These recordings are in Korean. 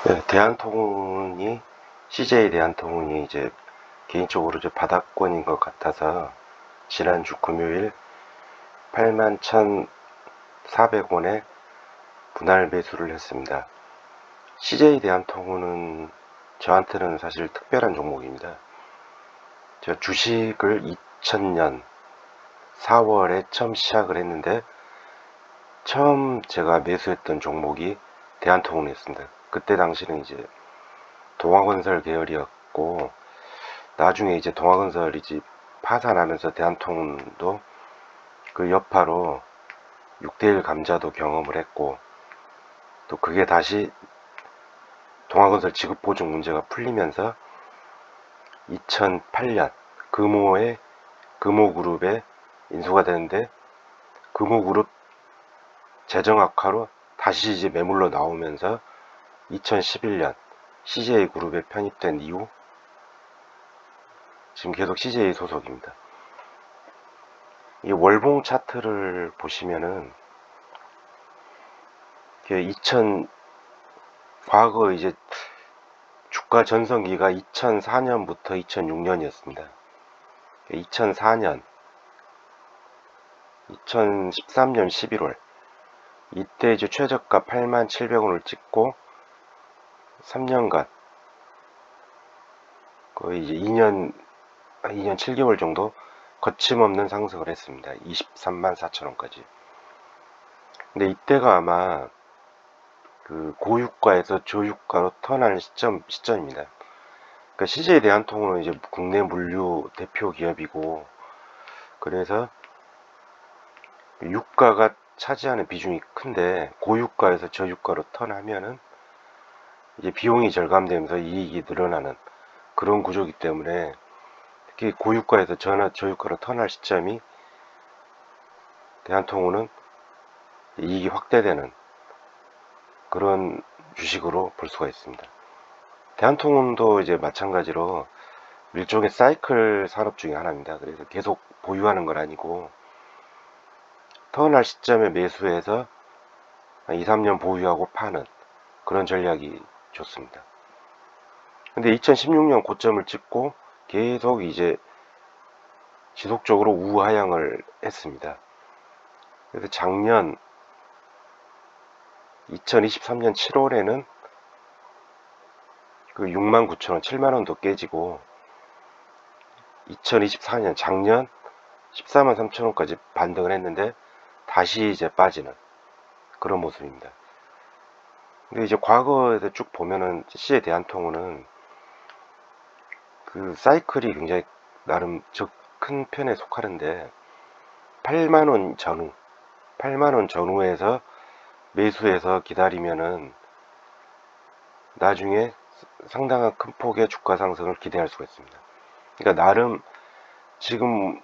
네, CJ 대한통운이 이제 개인적으로 바닥권인 것 같아서 지난주 금요일 81,400원에 분할 매수를 했습니다. CJ 대한통운은 저한테는 사실 특별한 종목입니다. 제가 주식을 2000년 4월에 처음 시작을 했는데 처음 제가 매수했던 종목이 대한통운이었습니다. 그때 당시는 이제 동아건설 계열이었고 나중에 이제 동아건설이 파산하면서 대한통운도 그 여파로 6대1 감자도 경험을 했고, 또 그게 다시 동아건설 지급보증 문제가 풀리면서 2008년 금호그룹에 인수가 되는데, 금호그룹 재정 악화로 다시 이제 매물로 나오면서 2011년 CJ그룹에 편입된 이후 지금 계속 CJ 소속입니다. 이 월봉 차트를 보시면은 2000 과거 이제 주가 전성기가 2004년부터 2006년이었습니다. 2004년, 2013년 11월 이때 이제 최저가 87,000원을 찍고 3년간 거의 이제 2년 7개월 정도 거침없는 상승을 했습니다. 234,000원까지. 근데 이때가 아마 그 고유가에서 저유가로 턴하는 시점입니다. 그러니까 CJ 대한통운은 이제 국내 물류 대표 기업이고, 그래서 유가가 차지하는 비중이 큰데 고유가에서 저유가로 턴하면은 이제 비용이 절감되면서 이익이 늘어나는 그런 구조이기 때문에, 특히 고유가에서 저유가로 턴할 시점이 대한통운은 이익이 확대되는 그런 주식으로 볼 수가 있습니다. 대한통운도 이제 마찬가지로 일종의 사이클 산업 중에 하나입니다. 그래서 계속 보유하는 건 아니고 턴할 시점에 매수해서 2, 3년 보유하고 파는 그런 전략이 좋습니다. 근데 2016년 고점을 찍고 계속 이제 지속적으로 우하향을 했습니다. 그래서 작년 2023년 7월에는 그 69,000원, 7만원도 깨지고 2024년 작년 143,000원까지 반등을 했는데 다시 이제 빠지는 그런 모습입니다. 근데 이제 과거에서 쭉 보면은 CJ 대한통운은 그 사이클이 굉장히 나름 큰 편에 속하는데 8만원 전후에서 매수해서 기다리면은 나중에 상당한 큰 폭의 주가 상승을 기대할 수가 있습니다. 그러니까 나름 지금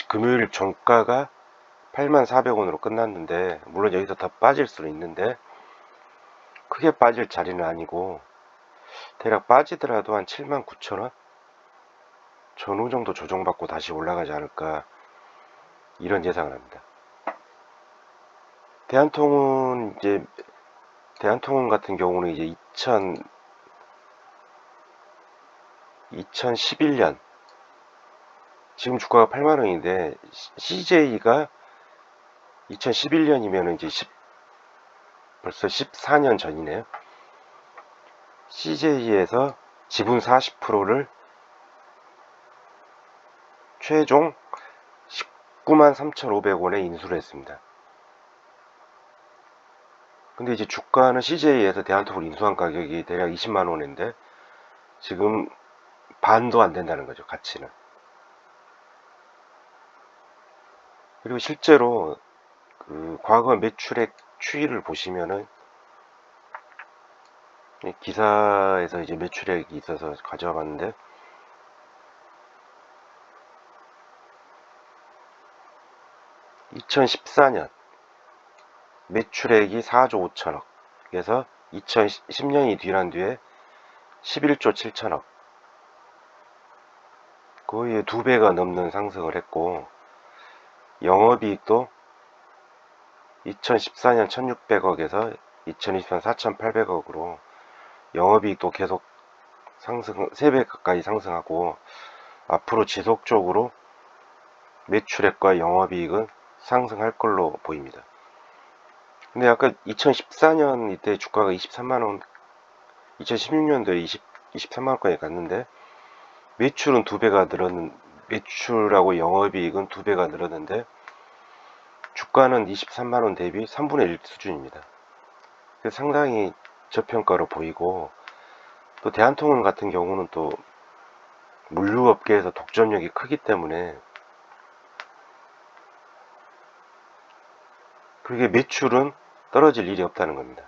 금요일 종가가 84,000원으로 끝났는데, 물론 여기서 더 빠질 수는 있는데 크게 빠질 자리는 아니고 대략 빠지더라도 한 79,000원 전후 정도 조정받고 다시 올라가지 않을까, 이런 예상을 합니다. 대한통운 같은 경우는 이제 2011년 지금 주가가 8만원인데 CJ가 2011년이면 이제 벌써 14년 전이네요. CJ에서 지분 40%를 최종 193,500원에 인수를 했습니다. 근데 이제 주가는 CJ에서 대한통운 인수한 가격이 대략 20만원인데 지금 반도 안 된다는 거죠, 가치는. 그리고 실제로 그 과거 매출액 추이를 보시면은, 기사에서 이제 매출액이 있어서 가져와 봤는데 2014년 매출액이 4조 5천억, 그래서 2010년이 뒤란 뒤에 11조 7천억, 거의 2배가 넘는 상승을 했고, 영업이익도 2014년 1600억에서 2024년 4800억으로 영업이익도 계속 상승, 3배 가까이 상승하고 앞으로 지속적으로 매출액과 영업이익은 상승할 걸로 보입니다. 근데 아까 2014년 이때 주가가 23만원, 2016년도에 23만원까지 갔는데 매출은 2배가 늘었는, 매출하고 영업이익은 2배가 늘었는데 주가는 23만원 대비 3분의 1 수준입니다. 상당히 저평가로 보이고, 또 대한통운 같은 경우는 또 물류업계에서 독점력이 크기 때문에 그게 매출은 떨어질 일이 없다는 겁니다.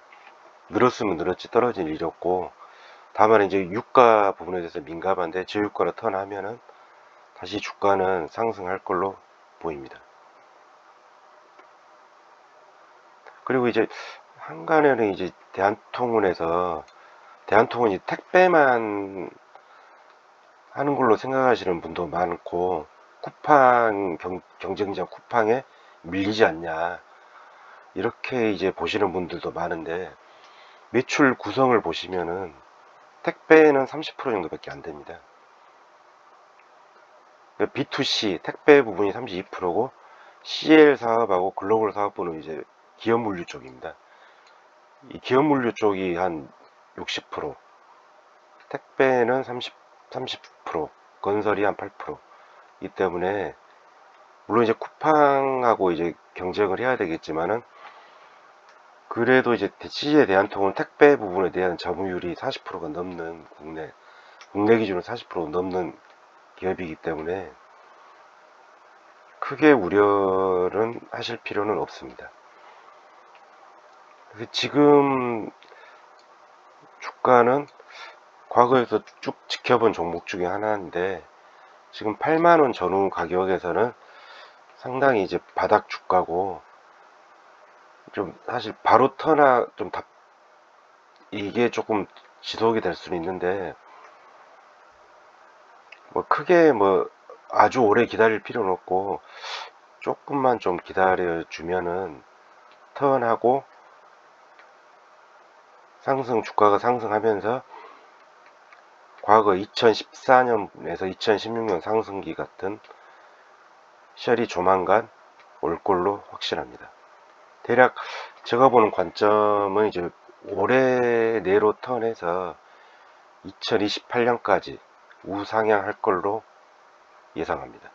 늘었으면 늘었지 떨어질 일이 없고, 다만 이제 유가 부분에 대해서 민감한데 저유가로 턴하면은 다시 주가는 상승할 걸로 보입니다. 그리고 이제 한간에는 이제 대한통운이 택배만 하는 걸로 생각하시는 분도 많고, 쿠팡 경쟁자 쿠팡에 밀리지 않냐 이렇게 이제 보시는 분들도 많은데, 매출 구성을 보시면은 택배는 30% 정도밖에 안 됩니다. B2C 택배 부분이 32%고 CL 사업하고 글로벌 사업부는 이제 기업 물류 쪽입니다. 이 기업 물류 쪽이 한 60%, 택배는 30%, 건설이 한 8%이기 때문에, 물론 이제 쿠팡하고 이제 경쟁을 해야 되겠지만은, 그래도 이제 CJ 대한통운 택배 부분에 대한 점유율이 40%가 넘는 국내 기준으로 40% 넘는 기업이기 때문에 크게 우려는 하실 필요는 없습니다. 지금 주가는 과거에서 쭉 지켜본 종목 중에 하나인데, 지금 8만원 전후 가격에서는 상당히 이제 바닥 주가고, 좀 사실 바로 터나 좀 이게 조금 지속이 될 수는 있는데, 뭐 크게 뭐 아주 오래 기다릴 필요는 없고, 조금만 좀 기다려 주면은 턴하고 주가가 상승하면서 과거 2014년에서 2016년 상승기 같은 쉘이 조만간 올 걸로 확실합니다. 대략 제가 보는 관점은 이제 올해 내로 턴해서 2028년까지 우상향할 걸로 예상합니다.